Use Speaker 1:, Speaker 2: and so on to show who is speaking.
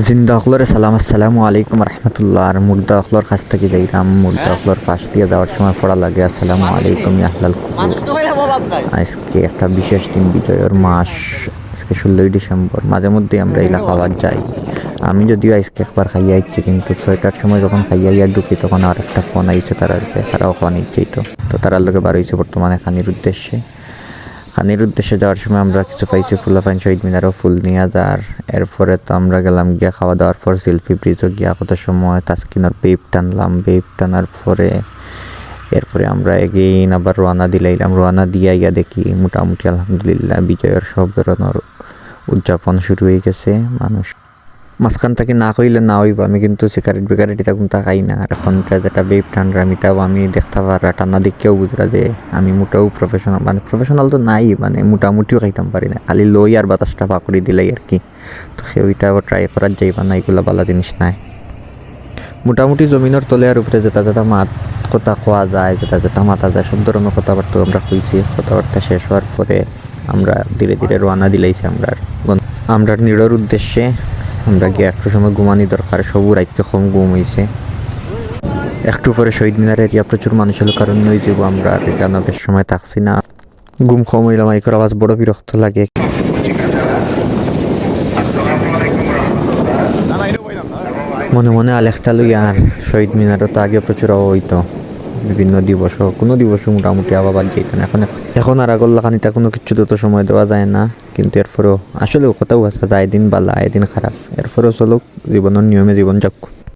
Speaker 1: জিন্দা অকলরে সালাম আসসালামু আলাইকুম রহমতুল্লাহ। আর মুর্দা অকলর কাছ থেকে যাইলাম, মুর্দা অকলর পাশ দিয়ে যাওয়ার সময় পড়া লাগে আসসালামু আলাইকুম আহলাল কুবুর। আজকে একটা বিশেষ দিন, বিজয়ের মাস। আজকে 16ই ডিসেম্বর। মাঝে মধ্যে আমরা এলা খাওয়ার যাই। আমি যদিও আজকে একবার খাইয়া ইচ্ছি, কিন্তু 6টার সময় যখন খাইয়া ইয়া ঢুকি তখন আর একটা ফোন আইছে তারাও খাওয়া নিচ্ছেই। তো তারার লোকে বার হয়েছে বর্তমানে খানির উদ্দেশ্যে যাওয়ার সময় আমরা কিছু পাইছি, ফুলাফাইন শহীদ মিনারও ফুল নিয়ে যার। এরপরে তো আমরা গেলাম গিয়া খাওয়া দাওয়ার পর সেলফি ব্রিজও গিয়া কত সময় তাসকিনের বেপ টানার পরে এরপরে আমরা এগেইন আবার রওনা দিয়া গিয়া দেখি মোটামুটি আলহামদুলিল্লাহ বিজয়ের সব ধরনের উদযাপন শুরু হয়ে গেছে। মানুষ মাঝখান থেকে না কইলে না হইব, আমি কিন্তু সিগারেট এটা কোনটা খাই না। আর এখন যেটা বেপ টানরা এটাও আমি দেখতে পারা টানা দেখেও বুঝরা যে আমি মোটাও প্রফেশনাল তো নাই, মানে মোটামুটিও খাইতাম পারি না, খালি লই আর বাতাসটা পাকড়ি দিলাই আর কি। তো ওইটা আবার ট্রাই করার যাইবা না, এগুলো ভালো জিনিস নাই। মোটামুটি জমিনের তলে আর উপরে যেটা মাত কথা কোয়া যায়, যেটা মাতা যায়, সব ধরনের কথাবার্তা আমরা কইছি। কথাবার্তা শেষ হওয়ার পরে আমরা ধীরে ধীরে রওনা দিলাইছি আমরা নিড়র উদ্দেশ্যে। আমরা গিয়ে একটু সময় ঘুমানি দরকার, সবু রাইতে কম ঘুম হয়েছে। একটু পরে শহীদ মিনার এরিয়া প্রচুর মানুষ হলো, কারণ ওই যাব আমরা আর এখানে বেশ সময় থাকছি না। ঘুম কম হইলাম, মাইকের আওয়াজ বড় বিরক্ত লাগে। মনে মনে আলেখটা লই আর শহীদ মিনারও তো আগে প্রচুর হইতো, বিভিন্ন দিবস, কোনো দিবসও মোটামুটি আবার বাদ যাইত না। এখন আর আগল্লা খানিটা কোনো কিছু তো সময় দেওয়া যায় না, কিন্তু এরপরেও আসলে কথাও আছে, যায় দিন বালা এদিন খারাপ। এরপরেও চলুক, জীবনের নিয়মে জীবন যাক।